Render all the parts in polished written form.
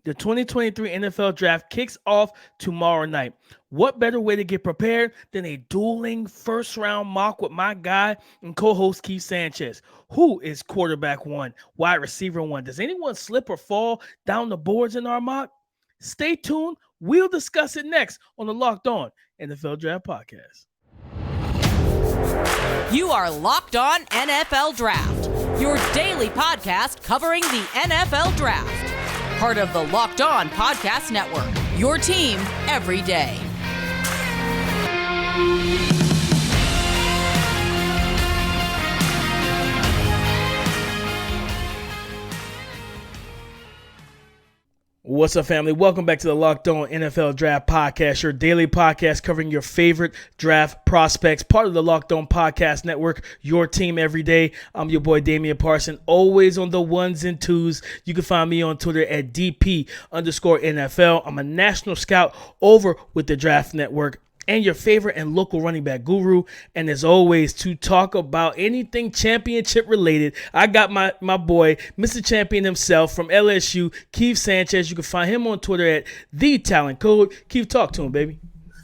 The 2023 NFL Draft kicks off tomorrow night. What better way to get prepared than a dueling first round mock with my guy and co host Keith Sanchez? Who is quarterback one, wide receiver one? Does anyone slip or fall down the boards in our mock? Stay tuned. We'll discuss it next on the Locked On NFL Draft Podcast. You are Locked On NFL Draft, your daily podcast covering the NFL Draft. Part of the Locked On Podcast Network, your team every day. What's up, family? Welcome back to the Locked On NFL Draft Podcast, your daily podcast covering your favorite draft prospects, part of the Locked On Podcast Network, your team every day. I'm your boy, Damian Parson, always on the ones and twos. You can find me on Twitter at DP_NFL. I'm a national scout over with the Draft Network and your favorite and local running back guru. And as always, to talk about anything championship related, I got my boy, Mr. Champion himself from LSU, Keith Sanchez. You can find him on Twitter at The Talent Code. Keith, talk to him, baby.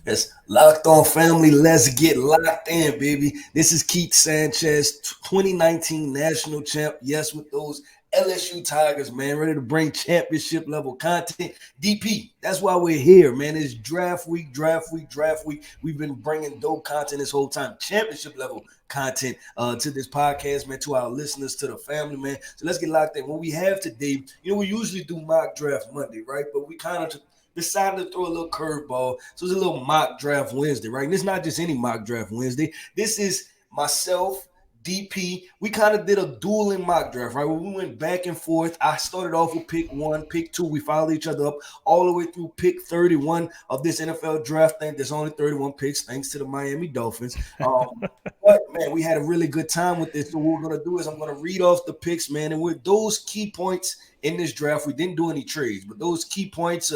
It's Locked On family. Let's get locked in, baby. This is Keith Sanchez, 2019 national champ. Yes, with those LSU Tigers, man, ready to bring championship level content. DP, that's why we're here, man. It's draft week, draft week, draft week. We've been bringing dope content this whole time, championship level content to this podcast, man, to our listeners, to the family, man. So let's get locked in. What we have today, we usually do mock draft Monday, right? But we kind of decided to throw a little curveball. So it's a little mock draft Wednesday, right? And it's not just any mock draft Wednesday. This is myself, DP, we kind of did a dueling mock draft, right? We went back and forth. I started off with pick 1, pick 2. We followed each other up all the way through pick 31 of this NFL draft thing. There's only 31 picks, thanks to the Miami Dolphins. But, man, we had a really good time with this. So what we're going to do is I'm going to read off the picks, man. And with those key points in this draft, we didn't do any trades, but those key points,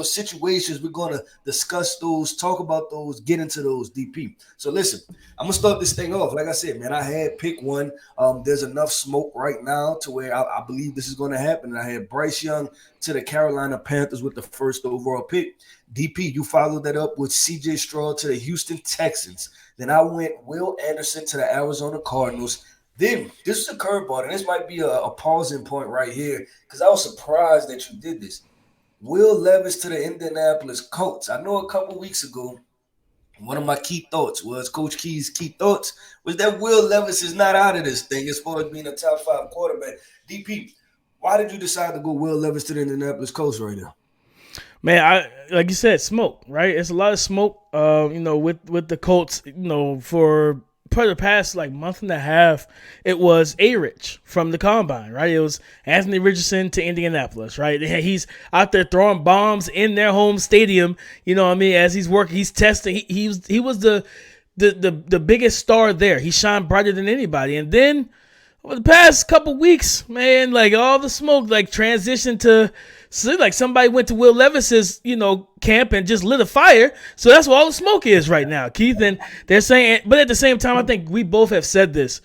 situations, we're going to discuss those, talk about those, get into those DP. So listen, I'm going to start this thing off. Like I said, man, I had pick 1. There's enough smoke right now to where I believe this is going to happen. And I had Bryce Young to the Carolina Panthers with the first overall pick. DP, you followed that up with C.J. Stroud to the Houston Texans. Then I went Will Anderson to the Arizona Cardinals. Then this is a curveball, and this might be a pausing point right here because I was surprised that you did this. Will Levis to the Indianapolis Colts. I know a couple weeks ago, one of my key thoughts was Coach Key's key thoughts was that Will Levis is not out of this thing as far as being a top 5 quarterback. DP, why did you decide to go Will Levis to the Indianapolis Colts right now? Man, I like you said, smoke, right? It's a lot of smoke, with the Colts, for probably the past month and a half. It was A-Rich from the Combine, right? It was Anthony Richardson to Indianapolis, right? He's out there throwing bombs in their home stadium, as he's working, he's testing. He was the biggest star there. He shined brighter than anybody. And then over the past couple weeks, man, all the smoke transitioned to somebody went to Will Levis's, camp and just lit a fire. So that's what all the smoke is right now, Keith. And they're saying, but at the same time, I think we both have said this.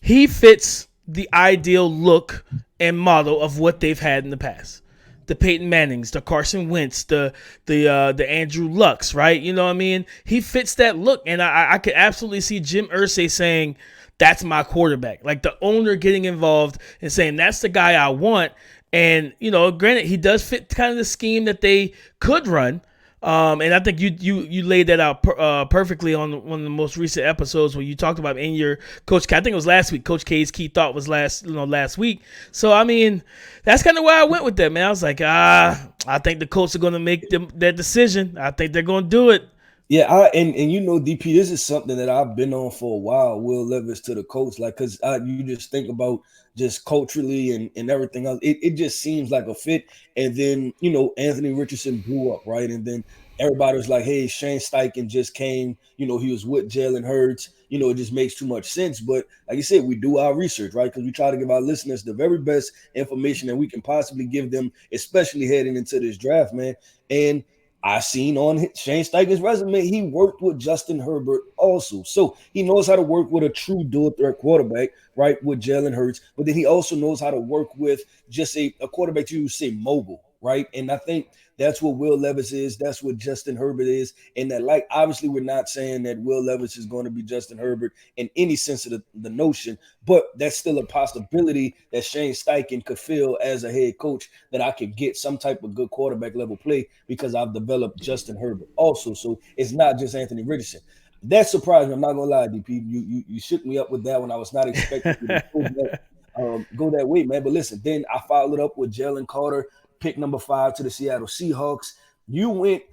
He fits the ideal look and model of what they've had in the past. The Peyton Mannings, the Carson Wentz, the Andrew Lucks, right? You know what I mean? He fits that look. And I could absolutely see Jim Irsay saying, that's my quarterback. The owner getting involved and saying, that's the guy I want. And, granted, he does fit kind of the scheme that they could run. And I think you laid that out perfectly on one of the most recent episodes where you talked about in your Coach K. I think it was last week. Coach K's key thought was last week. So, I mean, that's kind of where I went with that, man. I was like, I think the Colts are going to make that decision. I think they're going to do it. Yeah, DP, this is something that I've been on for a while, Will Levis to the Colts, because you just think about just culturally and everything else. It just seems like a fit. And then, Anthony Richardson blew up, right? And then everybody was like, hey, Shane Steichen just came, he was with Jalen Hurts. It just makes too much sense. But like you said, we do our research, right? Because we try to give our listeners the very best information that we can possibly give them, especially heading into this draft, man. And I seen on Shane Steichen's resume, he worked with Justin Herbert also. So he knows how to work with a true dual threat quarterback, right, with Jalen Hurts. But then he also knows how to work with just a quarterback you would say mobile, right? And I think that's what Will Levis is. That's what Justin Herbert is. And that, like, obviously, we're not saying that Will Levis is going to be Justin Herbert in any sense of the notion, but that's still a possibility that Shane Steichen could feel as a head coach that I could get some type of good quarterback level play because I've developed Justin Herbert also. So it's not just Anthony Richardson. That surprised me. I'm not gonna lie, DP. You shook me up with that one. I was not expecting you to go that way, man. But listen, then I followed up with Jalen Carter, pick number 5 to the Seattle Seahawks. You went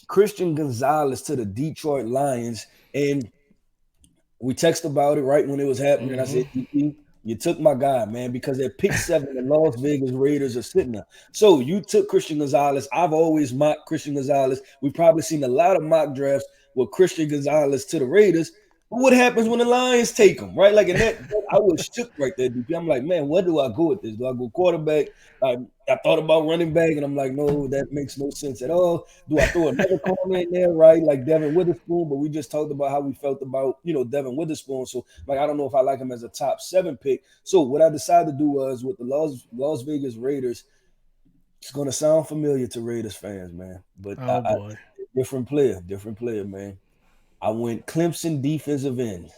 Christian Gonzalez to the Detroit Lions, and we texted about it right when it was happening. And I said, you took my guy, man, because at pick 7, the Las Vegas Raiders are sitting there. So you took Christian Gonzalez. I've always mocked Christian Gonzalez. We've probably seen a lot of mock drafts with Christian Gonzalez to the Raiders. But what happens when the Lions take him, right? Like, and that I was shook right there, DP. I'm like, man, where do I go with this? Do I go quarterback? I thought about running back, and I'm like, no, that makes no sense at all. Do I throw another corner in there, right? Like Devin Witherspoon, but we just talked about how we felt about, Devin Witherspoon. So, like, I don't know if I like him as a top 7 pick. So what I decided to do was with the Las Vegas Raiders, it's going to sound familiar to Raiders fans, man. But boy. different player, man. I went Clemson defensive end,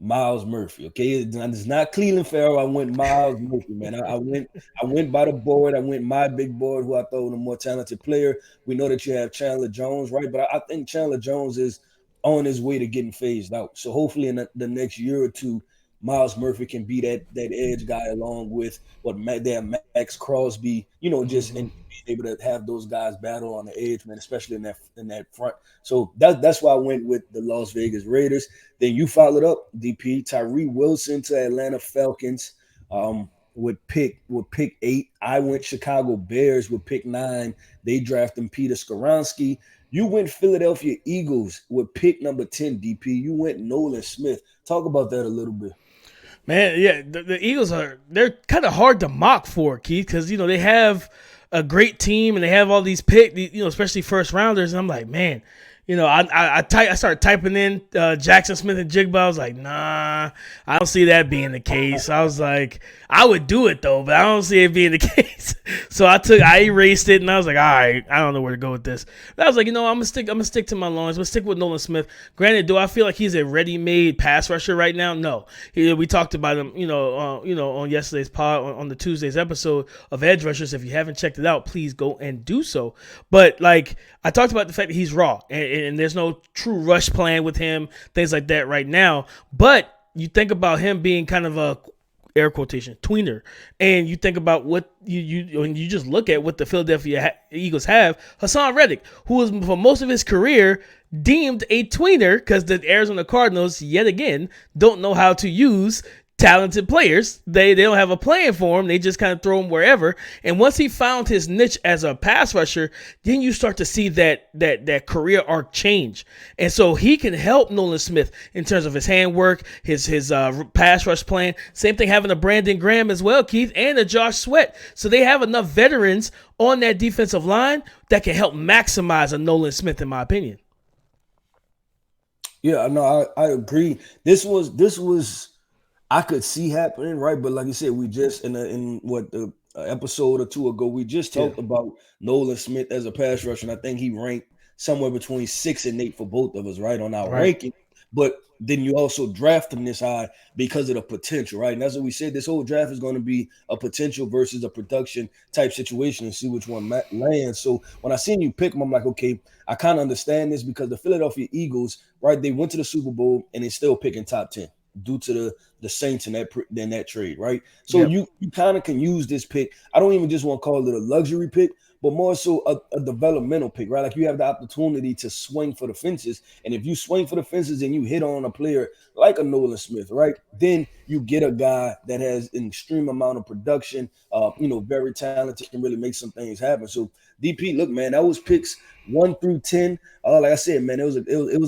Miles Murphy. Okay, it's not Cleveland Farrell. I went Miles Murphy, man. I went by the board. I went my big board, who I thought was a more talented player. We know that you have Chandler Jones, right? But I think Chandler Jones is on his way to getting phased out. So hopefully in the next year or two, Miles Murphy can be that edge guy along with Max Crosby, just and being able to have those guys battle on the edge, man, especially in that front. So that's why I went with the Las Vegas Raiders. Then you followed up, DP, Tyree Wilson to Atlanta Falcons with pick 8. I went Chicago Bears with pick 9. They drafted Peter Skoronski. You went Philadelphia Eagles with pick number 10, DP. You went Nolan Smith. Talk about that a little bit. Man, yeah, the Eagles they're kind of hard to mock for, Keith, because they have a great team and they have all these picks, especially first rounders. And I'm like, man, I started typing in Jackson Smith and Jigba. I was like, nah, I don't see that being the case. I was like, I would do it though, but I don't see it being the case. So I erased it and I was like, all right, I don't know where to go with this. But I was like, I'm gonna stick to my lawns. I'm gonna stick with Nolan Smith. Granted, do I feel like he's a ready-made pass rusher right now? No. We talked about him, on yesterday's pod on the Tuesday's episode of Edge Rushers. If you haven't checked it out, please go and do so. But like I talked about the fact that he's raw and there's no true rush plan with him, things like that right now. But you think about him being kind of a air quotation tweener, and you think about what when you just look at what the Philadelphia Eagles have, Hassan Reddick, who was for most of his career deemed a tweener because the Arizona Cardinals yet again don't know how to use talented players. They don't have a plan for him. They just kind of throw him wherever. And once he found his niche as a pass rusher, then you start to see that career arc change. And so he can help Nolan Smith in terms of his handwork, his pass rush plan. Same thing having a Brandon Graham as well, Keith, and a Josh Sweat. So they have enough veterans on that defensive line that can help maximize a Nolan Smith, in my opinion. Yeah, no, I agree. This was I could see happening, right? But like you said, we just in what the episode or two ago, we just talked about Nolan Smith as a pass rusher, and I think he ranked somewhere between 6 and 8 for both of us, right, on our ranking. But then you also draft him this high because of the potential, right? And that's what we said. This whole draft is going to be a potential versus a production type situation and see which one lands. So when I seen you pick him, I'm like, okay, I kind of understand this because the Philadelphia Eagles, right, they went to the Super Bowl and they're still picking top 10 due to the Saints in that trade, right? So you kind of can use this pick. I don't even just want to call it a luxury pick, but more so a developmental pick, right? Like you have the opportunity to swing for the fences. And if you swing for the fences and you hit on a player like a Nolan Smith, right, then you get a guy that has an extreme amount of production, very talented, can really make some things happen. So DP, look, man, that was picks 1 through 10. Like I said, man, it was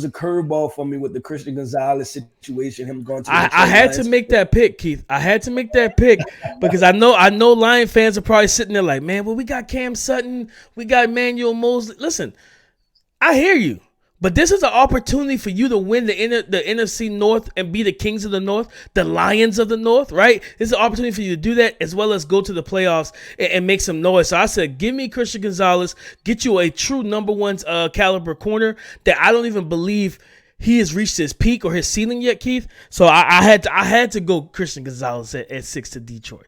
a curveball for me with the Christian Gonzalez situation. Him going to I had to make that pick, Keith. I had to make that pick because I know Lion fans are probably sitting there like, man, well, we got Cam Sutton, we got Emmanuel Mosley. Listen, I hear you. But this is an opportunity for you to win the NFC North and be the Kings of the North, the Lions of the North, right? This is an opportunity for you to do that as well as go to the playoffs and make some noise. So I said, give me Christian Gonzalez, get you a true number one caliber corner that I don't even believe he has reached his peak or his ceiling yet, Keith. So I had to go Christian Gonzalez at 6 to Detroit.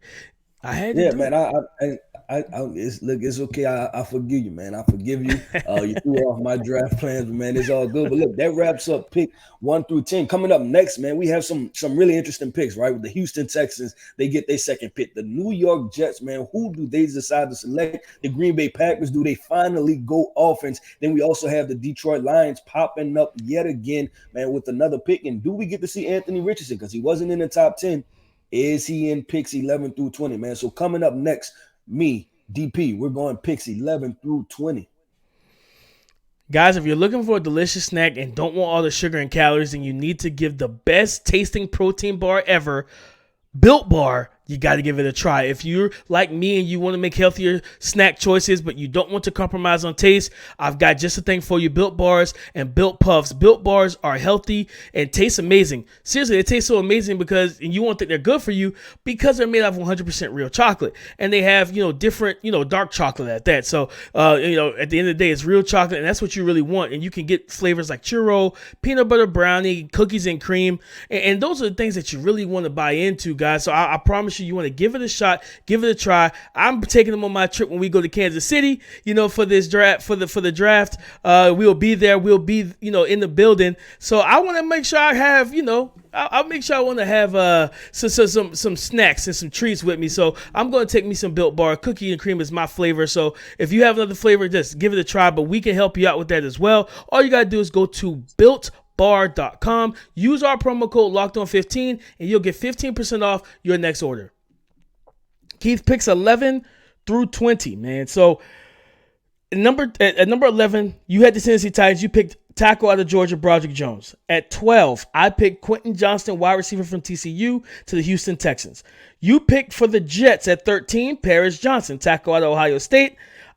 I had to. Yeah, man. It's okay. I forgive you, man. I forgive you. You threw off my draft plans, but man, it's all good. But look, that wraps up pick 1 through 10. Coming up next, man, we have some really interesting picks, right? With the Houston Texans, they get their second pick. The New York Jets, man, who do they decide to select? The Green Bay Packers, do they finally go offense? Then we also have the Detroit Lions popping up yet again, man, with another pick. And do we get to see Anthony Richardson? Because he wasn't in the top 10. Is he in picks 11 through 20, man? So coming up next, me, DP, we're going picks 11 through 20. Guys, if you're looking for a delicious snack and don't want all the sugar and calories, then you need to give the best tasting protein bar ever, Built Bar. You got to give it a try. If you're like me and you want to make healthier snack choices, but you don't want to compromise on taste, I've got just a thing for you, Built Bars and Built Puffs. Built Bars are healthy and taste amazing. Seriously, they taste so amazing because, and you won't think they're good for you because they're made out of 100% real chocolate. And they have, different, dark chocolate at that. So, at the end of the day, it's real chocolate and that's what you really want. And you can get flavors like churro, peanut butter brownie, cookies and cream. And those are the things that you really want to buy into, guys. So I promise you want to give it a shot, give it a try. I'm taking them on my trip when we go to Kansas City, for this draft, for the draft. We'll be there. We'll be, in the building. So I want to make sure I have, I'll make sure I want to have some snacks and some treats with me. So I'm going to take me some Built Bar. Cookie and cream is my flavor. So if you have another flavor, just give it a try. But we can help you out with that as well. All you got to do is go to BuiltBar.com. Use our promo code LOCKEDON15 and you'll get 15% off your next order. Keith picks 11 through 20, man. So at number 11, you had the Tennessee Titans. You picked tackle out of Georgia, Broderick Jones. At 12, I picked Quentin Johnston, wide receiver from TCU, to the Houston Texans. You picked for the Jets at 13, Paris Johnson, tackle out of Ohio State.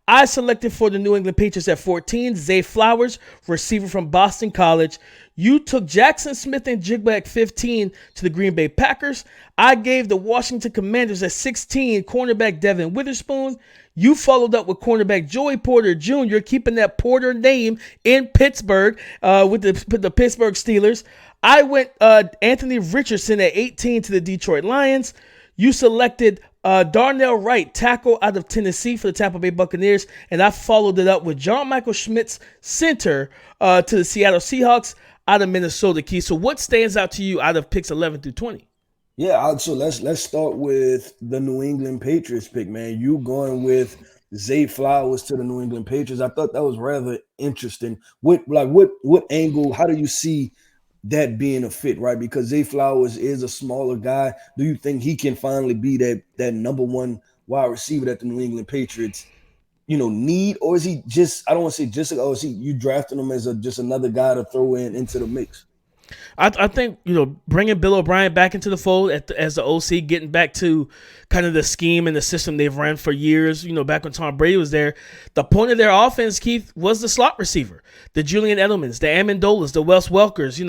I selected for the New England Patriots at 14, Zay Flowers, receiver from Boston College. You took Jackson Smith and Jigba at 15 to the Green Bay Packers. I gave the Washington Commanders at 16, cornerback Devin Witherspoon. You followed up with cornerback Joey Porter Jr., keeping that Porter name in Pittsburgh with the Pittsburgh Steelers. I went Anthony Richardson at 18 to the Detroit Lions. You selected Darnell Wright, tackle out of Tennessee for the Tampa Bay Buccaneers, and I followed it up with John Michael Schmitz, center to the Seattle Seahawks out of Minnesota. Keith, so what stands out to you out of picks 11 through 20? Yeah, so let's start with the New England Patriots pick, man. You going with Zay Flowers to the New England Patriots. I thought that was rather interesting. What angle? How do you see that being a fit, right? Because Zay Flowers is a smaller guy. Do you think he can finally be that number one wide receiver that the New England Patriots, need? Or is he just, I don't want to say just, or is he, you drafting him as just another guy to throw into the mix? I think, bringing Bill O'Brien back into the fold as the OC, getting back to kind of the scheme and the system they've run for years, back when Tom Brady was there. The point of their offense, Keith, was the slot receiver, the Julian Edelmans, the Amendolas, the Wes Welkers,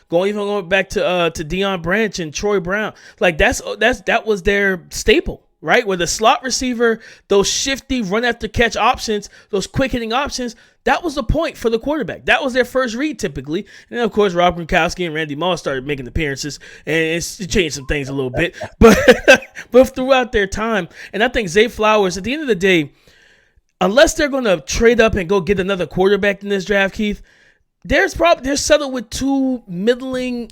going back to Deion Branch and Troy Brown. Like that was their staple. Right? Where the slot receiver, those shifty run after catch options, those quick hitting options, that was the point for the quarterback. That was their first read typically. And then, of course, Rob Gronkowski and Randy Moss started making appearances and it changed some things a little bit. But throughout their time, and I think Zay Flowers, at the end of the day, unless they're going to trade up and go get another quarterback in this draft, Keith, they're settled with two middling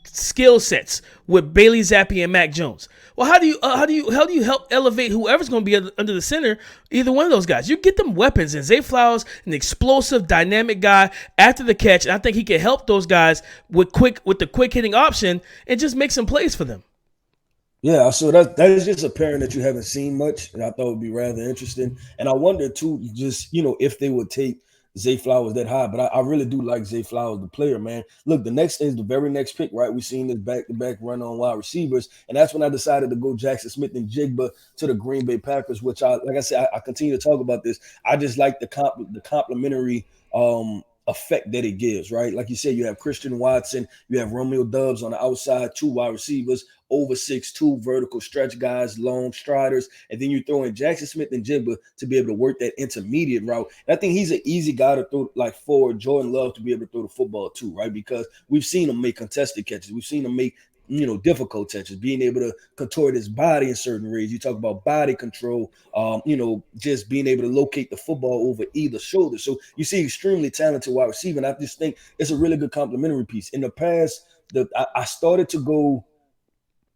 skill sets with Bailey Zappi and Mac Jones. Well, how do you help elevate whoever's going to be under the center? Either one of those guys, you get them weapons. And Zay Flowers, an explosive, dynamic guy after the catch. And I think he can help those guys with the quick hitting option and just make some plays for them. Yeah, so that is just a pairing that you haven't seen much, and I thought would be rather interesting. And I wonder too, just if they would take Zay Flowers that high, but I really do like Zay Flowers, the player, man. Look, the next thing is the very next pick, right? We've seen this back-to-back run on wide receivers, and that's when I decided to go Jackson Smith and Jigba to the Green Bay Packers, which like I said, I continue to talk about this. I just like the complementary effect that it gives, right? Like you said, you have Christian Watson, you have Romeo Doubs on the outside, two wide receivers, over 6'2", vertical stretch guys, long striders, and then you throw in Jackson Smith and Jigba to be able to work that intermediate route. And I think he's an easy guy to throw, like for Jordan Love to be able to throw the football too, right? Because we've seen him make contested catches, we've seen him make difficult touches, being able to contort his body in certain ways. You talk about body control, just being able to locate the football over either shoulder. So you see extremely talented wide receiver, and I just think it's a really good complementary piece. In the past, I started to go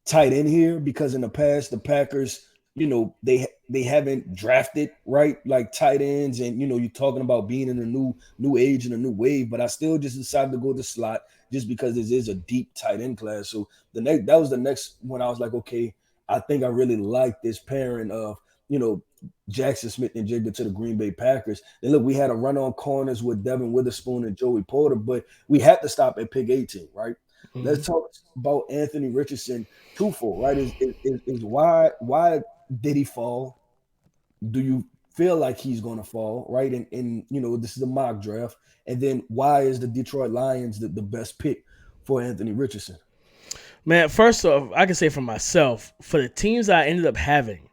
tight end here because in the past, the Packers, they haven't drafted right like tight ends, and you're talking about being in a new age and a new wave, but I still just decided to go to slot just because this is a deep tight end class. So that was the next one. I was like, okay, I think I really like this pairing of Jackson Smith and Jigba to the Green Bay Packers. And look, we had a run on corners with Devin Witherspoon and Joey Porter, but we had to stop at pick 18, right? Mm-hmm. Let's talk about Anthony Richardson twofold, right? Is why did he fall? Do you feel like he's going to fall, right? And this is a mock draft. And then why is the Detroit Lions the best pick for Anthony Richardson? Man, first off, I can say for myself, for the teams I ended up having,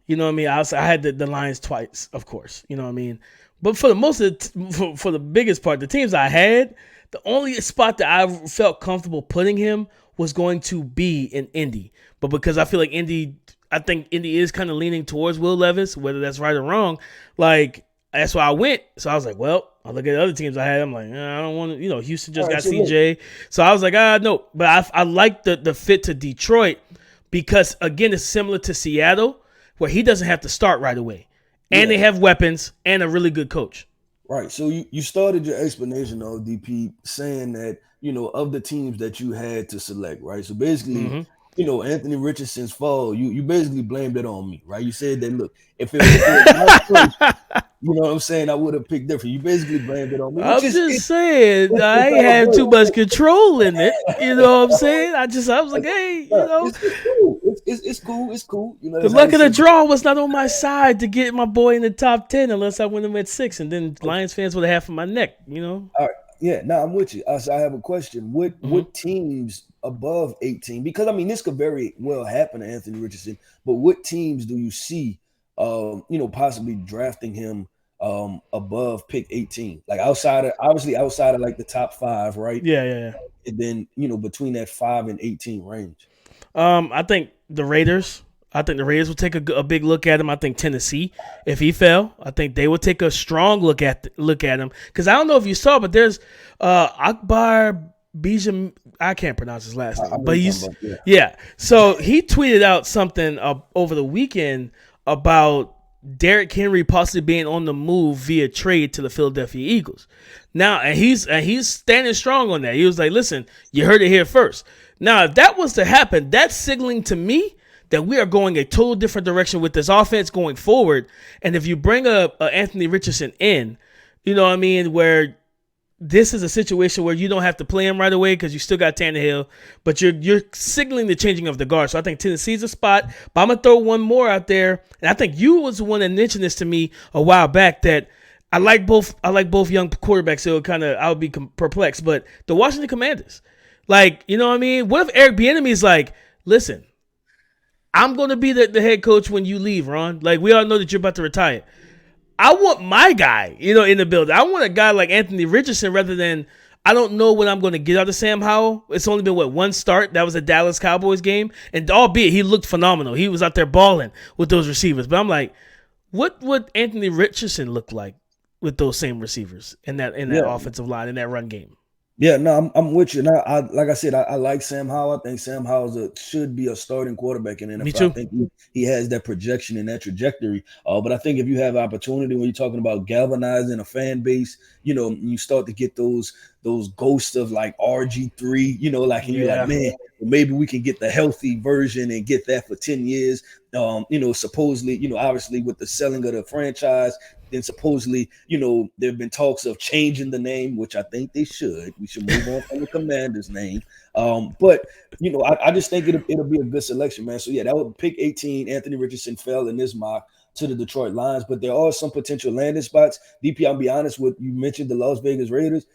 you know what I mean? I had the Lions twice, of course, you know what I mean? But for the most of for the biggest part, the teams I had, the only spot that I felt comfortable putting him was going to be in Indy. But because I feel like Indy is kind of leaning towards Will Levis, whether that's right or wrong. Like, that's why I went. So I was like, well, I look at the other teams I had. I'm like, I don't want to, Houston just got CJ. So I was like, no. But I like the fit to Detroit because, again, it's similar to Seattle where he doesn't have to start right away. And they have weapons and a really good coach. Right. So you started your explanation of DP saying that, of the teams that you had to select, right? So basically, Anthony Richardson's fall, you basically blamed it on me, right? You said that, look, if it was my choice, you know what I'm saying, I would have picked different. You basically blamed it on me. I'm just saying, I ain't have too much control in it. You know what I'm saying? I was like, hey, It's cool. The luck of the draw was not on my side to get my boy in the top 10 unless I win him at 6, and then Lions fans would have half of my neck, All right. Yeah, I'm with you. I have a question. What teams above 18? Because, this could very well happen to Anthony Richardson, but what teams do you see, possibly drafting him above pick 18? Like outside of like the top 5, right? Yeah. And then, between that 5 and 18 range. I think the Raiders. will take a big look at him. I think Tennessee, if he fell, I think they would take a strong look at him. Because I don't know if you saw, but there's Akbar Bijam. I can't pronounce his last name, but yeah. So he tweeted out something over the weekend about Derrick Henry possibly being on the move via trade to the Philadelphia Eagles. Now, and he's standing strong on that. He was like, "Listen, you heard it here first." Now, if that was to happen, that's signaling to me that we are going a total different direction with this offense going forward. And if you bring a Anthony Richardson in, where this is a situation where you don't have to play him right away because you still got Tannehill, but you're signaling the changing of the guard. So I think Tennessee's a spot. But I'm gonna throw one more out there, and I think you was the one that mentioned this to me a while back that I like both young quarterbacks. So I would be perplexed, but the Washington Commanders, what if Eric Bieniemy is like, listen, I'm going to be the head coach when you leave, Ron. Like, we all know that you're about to retire. I want my guy, in the building. I want a guy like Anthony Richardson rather than, I don't know what I'm going to get out of Sam Howell. It's only been, one start? That was a Dallas Cowboys game. And albeit he looked phenomenal. He was out there balling with those receivers. But I'm like, what would Anthony Richardson look like with those same receivers in that offensive line, in that run game? Yeah, no, I'm with you. Now, like I said, I like Sam Howell. I think Sam Howell should be a starting quarterback in the NFL. Me too. I think he has that projection and that trajectory. But I think if you have opportunity when you're talking about galvanizing a fan base, you start to get those ghosts of like RG3, you're like, man, maybe we can get the healthy version and get that for 10 years. Supposedly, obviously with the selling of the franchise, then supposedly, there have been talks of changing the name, which I think they should. We should move on from the Commanders name. But I just think it'll be a good selection, man. So yeah, that would pick 18. Anthony Richardson fell in this mock to the Detroit Lions, but there are some potential landing spots. DP, I'll be honest with you, mentioned the Las Vegas Raiders.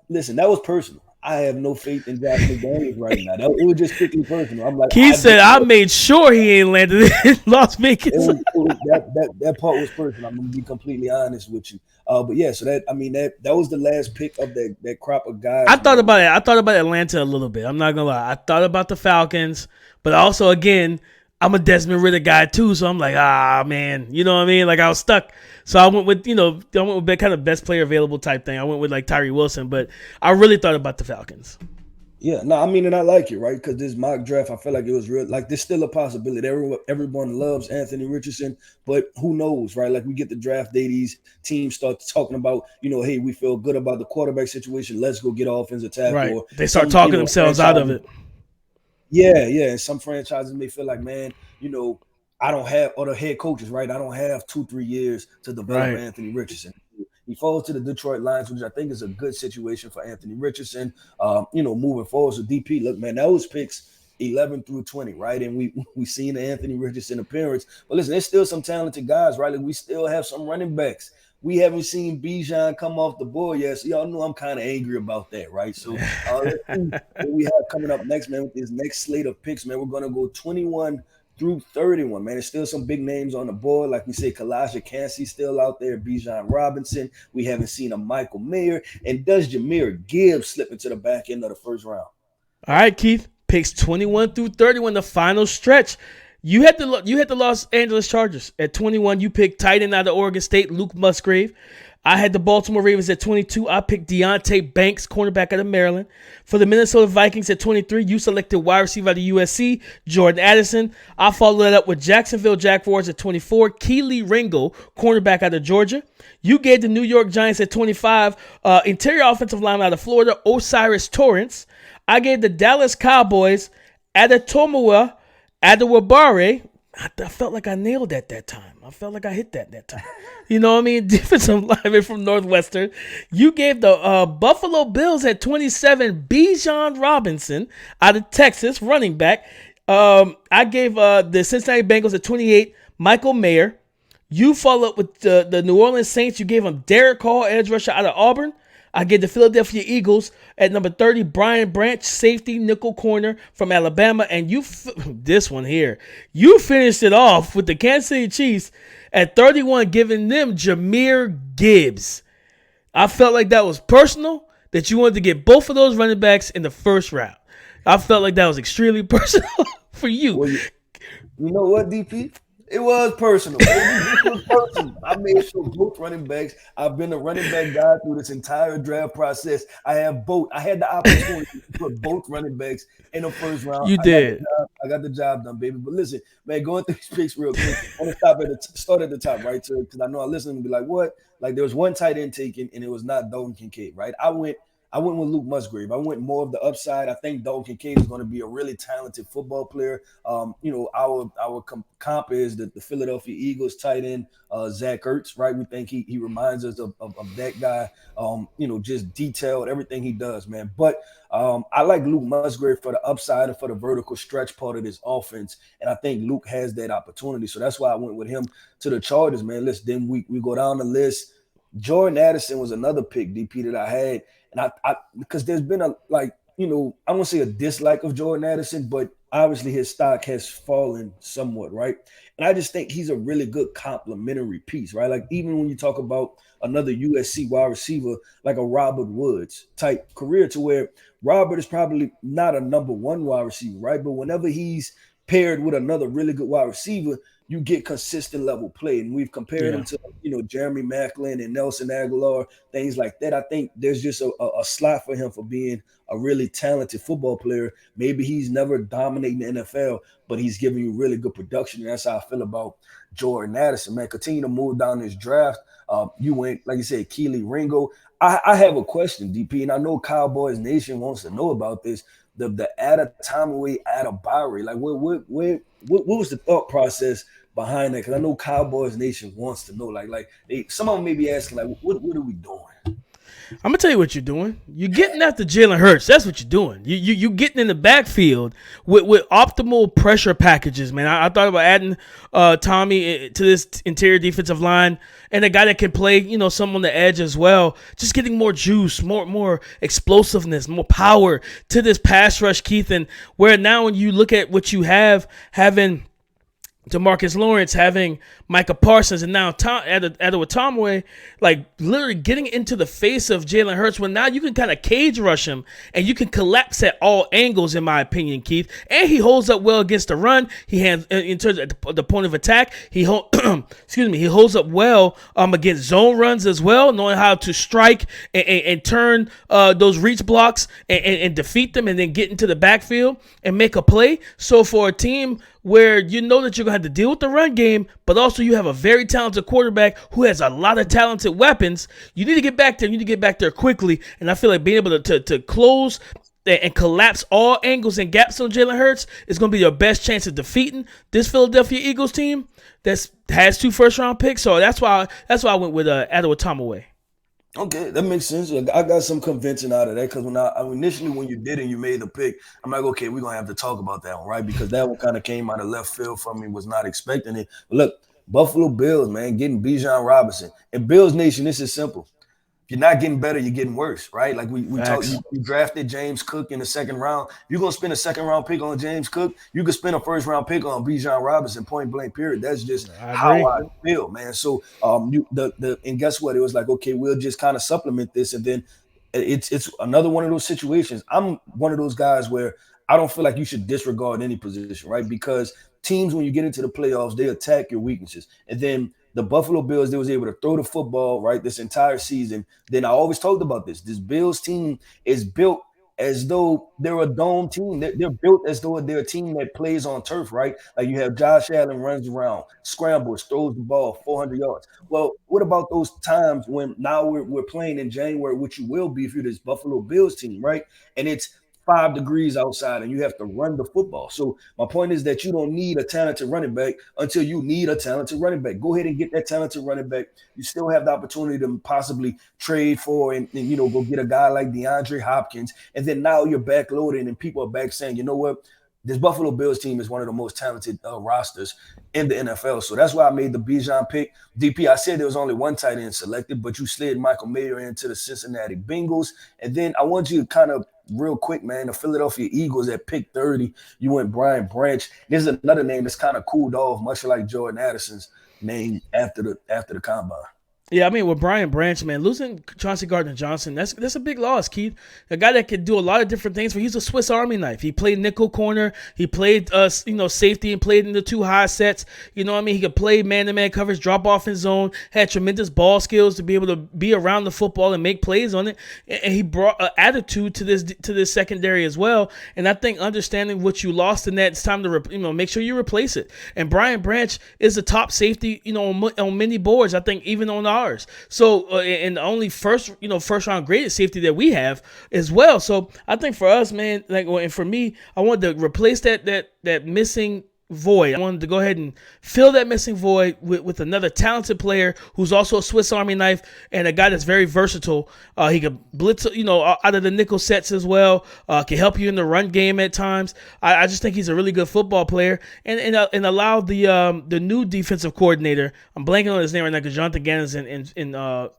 Listen, that was personal. I have no faith in Josh McDaniels right now. It was just strictly personal. I'm like, Keith said, I made sure he ain't landed in Las Vegas. That part was personal. I'm gonna be completely honest with you. But yeah, so that was the last pick of that crop of guys. I thought about it. I thought about Atlanta a little bit. I'm not gonna lie. I thought about the Falcons, but also again, I'm a Desmond Ridder guy too, so I'm like, man, you know what I mean? Like I was stuck. So I went with, kind of best player available type thing. I went with like Tyree Wilson, but I really thought about the Falcons. Yeah, no, I mean, and I like it, right? Because this mock draft, I feel like it was real. Like, there's still a possibility. Everyone loves Anthony Richardson, but who knows, right? Like, we get the draft day, these teams start talking about, hey, we feel good about the quarterback situation. Let's go get offensive tackle. Right. They start talking themselves out of it. Yeah. And some franchises may feel like, man, I don't have, or the head coaches, right? I don't have 2-3 years to develop Anthony Richardson. He falls to the Detroit Lions, which I think is a good situation for Anthony Richardson. Moving forward. So DP, look, man, that was picks 11 through 20, right? And we seen the Anthony Richardson appearance. But listen, there's still some talented guys, right? Like we still have some running backs. We haven't seen Bijan come off the board yet, so y'all know I'm kind of angry about that, right? So let's see what we have coming up next, man, with this next slate of picks, man. We're going to go 21 through 31, man. There's still some big names on the board. Like we say, Kalijah Cansey still out there, Bijan Robinson. We haven't seen a Michael Mayer. And does Jahmyr Gibbs slip into the back end of the first round? All right, Keith. Picks 21 through 31, the final stretch. You had the Los Angeles Chargers. At 21, you picked tight end out of Oregon State, Luke Musgrave. I had the Baltimore Ravens at 22. I picked Deonte Banks, cornerback out of Maryland. For the Minnesota Vikings at 23, you selected wide receiver out of USC, Jordan Addison. I followed that up with Jacksonville Jaguars at 24, Keely Ringo, cornerback out of Georgia. You gave the New York Giants at 25, interior offensive lineman out of Florida, Osiris Torrance. I gave the Dallas Cowboys Adetomiwa Adewabare. I felt like I nailed that time. I felt like I hit that time. You know what I mean? Defensive lineman from Northwestern. You gave the Buffalo Bills at 27, Bijan Robinson out of Texas, running back. I gave the Cincinnati Bengals at 28, Michael Mayer. You follow up with the New Orleans Saints. You gave them Derek Hall, edge rusher out of Auburn. I gave the Philadelphia Eagles at number 30, Brian Branch, safety, nickel corner from Alabama. And this one here, you finished it off with the Kansas City Chiefs at 31, giving them Jahmyr Gibbs. I felt like that was personal, that you wanted to get both of those running backs in the first round. I felt like that was extremely personal for you. Well, you know what, DP? It was personal. It was personal. I made sure both running backs. I've been a running back guy through this entire draft process. I have both. I had the opportunity to put both running backs in the first round. You did. I got the job done, baby. But listen, man, going through these picks real quick. I want to start at the top, right? Because I know our listeners will be like, what? Like there was one tight end taken, and it was not Dalton Kincaid, right? I went with Luke Musgrave. I went more of the upside. I think Dalton Kincaid is going to be a really talented football player. Our comp is the Philadelphia Eagles tight end, Zach Ertz, right? We think he reminds us of that guy. Just detailed everything he does, man. But I like Luke Musgrave for the upside and for the vertical stretch part of this offense. And I think Luke has that opportunity. So that's why I went with him to the Chargers, man. Listen, then we go down the list. Jordan Addison was another pick, DP, that I had. And I because there's been I won't say a dislike of Jordan Addison, but obviously his stock has fallen somewhat, right? And I just think he's a really good complementary piece, right? Like even when you talk about another USC wide receiver, like a Robert Woods type career, to where Robert is probably not a number one wide receiver, right? But whenever he's paired with another really good wide receiver, you get consistent level play. And we've compared him to, Jeremy Maclin and Nelson Aguilar, things like that. I think there's just a slot for him for being a really talented football player. Maybe he's never dominating the NFL, but he's giving you really good production. And that's how I feel about Jordan Addison, man. Continue to move down this draft. You went, like you said, Keely Ringo. I have a question, DP, and I know Cowboys Nation wants to know about this. The Adetomiwa Adebawore, like what was the thought process behind that? Because I know Cowboys Nation wants to know. Some of them may be asking, like, what are we doing? I'm gonna tell you what you're doing. You're getting after Jalen Hurts. That's what you're doing. You getting in the backfield with optimal pressure packages, man. I thought about adding Tommy to this interior defensive line and a guy that can play, some on the edge as well. Just getting more juice, more explosiveness, more power to this pass rush, Keith. And where now when you look at what you have, having DeMarcus Lawrence, having Micah Parsons, and now Edward Tomway, like literally getting into the face of Jalen Hurts, when now you can kind of cage rush him and you can collapse at all angles, in my opinion, Keith. And he holds up well against the run. He has, in terms of the point of attack, he holds up well against zone runs as well, knowing how to strike and turn those reach blocks and defeat them, and then get into the backfield and make a play. So for a team where you know that you're going to have to deal with the run game, but also you have a very talented quarterback who has a lot of talented weapons, you need to get back there. You need to get back there quickly. And I feel like being able to close and collapse all angles and gaps on Jalen Hurts is going to be your best chance of defeating this Philadelphia Eagles team that has 2 first-round picks. So that's why I went with Adewale Tomaway. Okay, that makes sense. I got some convincing out of that because initially when you did and you made the pick, I'm like, okay, we're gonna have to talk about that one, right? Because that one kind of came out of left field for me, was not expecting it. But look, Buffalo Bills, man, getting Bijan Robinson. And Bills Nation, this is simple. You're not getting better, you're getting worse, right? Like we talked, you drafted James Cook in the second round. You're gonna spend a second round pick on James Cook. You could spend a first round pick on Bijan Robinson, point blank, period. That's just how I feel, man. So and guess what? It was like, okay, we'll just kind of supplement this, and then it's another one of those situations. I'm one of those guys where I don't feel like you should disregard any position, right? Because teams, when you get into the playoffs, they attack your weaknesses, and then the Buffalo Bills, they was able to throw the football, right, this entire season. Then I always talked about this. This Bills team is built as though they're a dome team. They're built as though they're a team that plays on turf, right? Like you have Josh Allen runs around, scrambles, throws the ball 400 yards. Well, what about those times when now we're playing in January, which you will be if you're this Buffalo Bills team, right? And it's 5 degrees outside and you have to run the football. So my point is that you don't need a talented running back until you need a talented running back. Go ahead and get that talented running back. You still have the opportunity to possibly trade for and go get a guy like DeAndre Hopkins. And then now you're backloading and people are back saying, you know what? This Buffalo Bills team is one of the most talented rosters in the NFL. So that's why I made the Bijan pick. DP, I said there was only one tight end selected, but you slid Michael Mayer into the Cincinnati Bengals. And then I want you to kind of real quick, man, the Philadelphia Eagles at pick 30, you went Brian Branch. This is another name that's kind of cooled off, much like Jordan Addison's name after the combine. Yeah, I mean, with Brian Branch, man, losing Chauncey Gardner-Johnson, that's a big loss, Keith. A guy that could do a lot of different things. He's a Swiss Army knife. He played nickel corner. He played, safety and played in the 2 high sets. You know what I mean? He could play man-to-man coverage, drop off in zone, had tremendous ball skills to be able to be around the football and make plays on it. And he brought an attitude to this secondary as well. And I think understanding what you lost in that, it's time to make sure you replace it. And Brian Branch is a top safety, on many boards. I think even on ours. So, and the only first round graded safety that we have as well. So I think for us, man, and for me, I wanted to replace that missing void. I wanted to go ahead and fill that missing void with another talented player who's also a Swiss Army knife and a guy that's very versatile. He could blitz, out of the nickel sets as well. Can help you in the run game at times. I just think he's a really good football player and allow the new defensive coordinator. I'm blanking on his name right now because Jonathan Gannon's in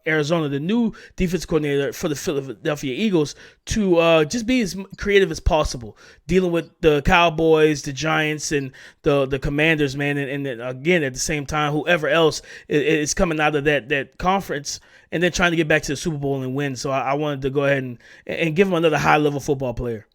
Arizona. The new defensive coordinator for the Philadelphia Eagles to just be as creative as possible, dealing with the Cowboys, the Giants, and the Commanders, man, and again at the same time, whoever else is coming out of that conference and then trying to get back to the Super Bowl and win. So I wanted to go ahead and give him another high-level football player.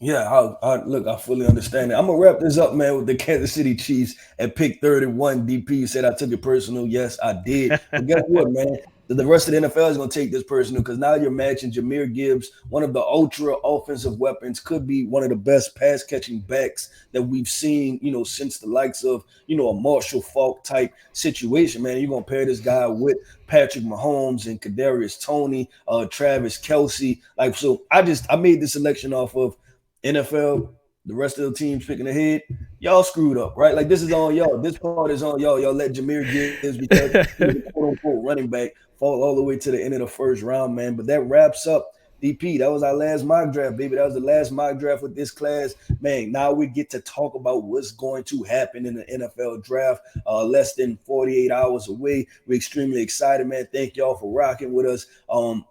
Yeah, I fully understand it. I'm going to wrap this up, man, with the Kansas City Chiefs at pick 31. DP, you said I took it personal. Yes, I did. But guess what, man? The rest of the NFL is going to take this personal because now you're matching Jahmyr Gibbs, one of the ultra offensive weapons, could be one of the best pass-catching backs that we've seen, since the likes of, a Marshall Faulk type situation, man. You're going to pair this guy with Patrick Mahomes and Kadarius Toney, Travis Kelce. So I made this selection off of NFL the rest of the teams picking ahead, y'all screwed up, right? Like, this is on y'all. This part is on y'all. Y'all let Jahmyr Gibbs, because he was a quote-unquote running back, fall all the way to the end of the first round, man. But that wraps up DP. That was our last mock draft, baby. That was the last mock draft with this class. Man, now we get to talk about what's going to happen in the NFL draft. Less than 48 hours away. We're extremely excited, man. Thank y'all for rocking with us.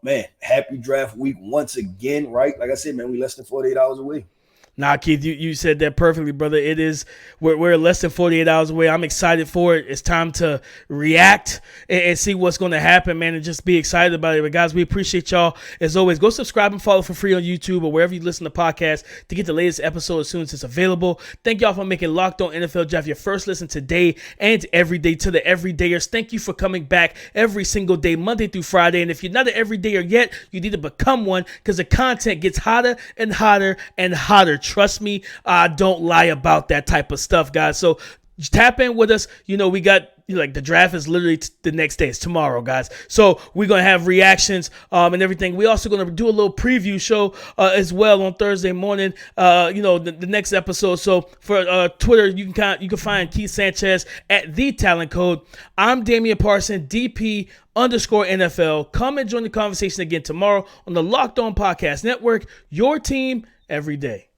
Man, happy draft week once again, right? Like I said, man, we less than 48 hours away. Nah, Keith, you said that perfectly, brother. It is, we're less than 48 hours away. I'm excited for it. It's time to react and see what's going to happen, man, and just be excited about it. But guys, we appreciate y'all. As always, go subscribe and follow for free on YouTube or wherever you listen to podcasts to get the latest episode as soon as it's available. Thank y'all for making Locked On NFL Draft your first listen today and every day. To the everydayers, thank you for coming back every single day, Monday through Friday. And if you're not an everydayer yet, you need to become one, because the content gets hotter and hotter and hotter. Trust me, I don't lie about that type of stuff, guys. So tap in with us. You know, we got, like, the draft is literally the next day. It's tomorrow, guys. So we're going to have reactions and everything. We also going to do a little preview show as well on Thursday morning, the next episode. So for Twitter, you can find Keith Sanchez at The Talent Code. I'm Damian Parson, DP_NFL. Come and join the conversation again tomorrow on the Locked On Podcast Network. Your team every day.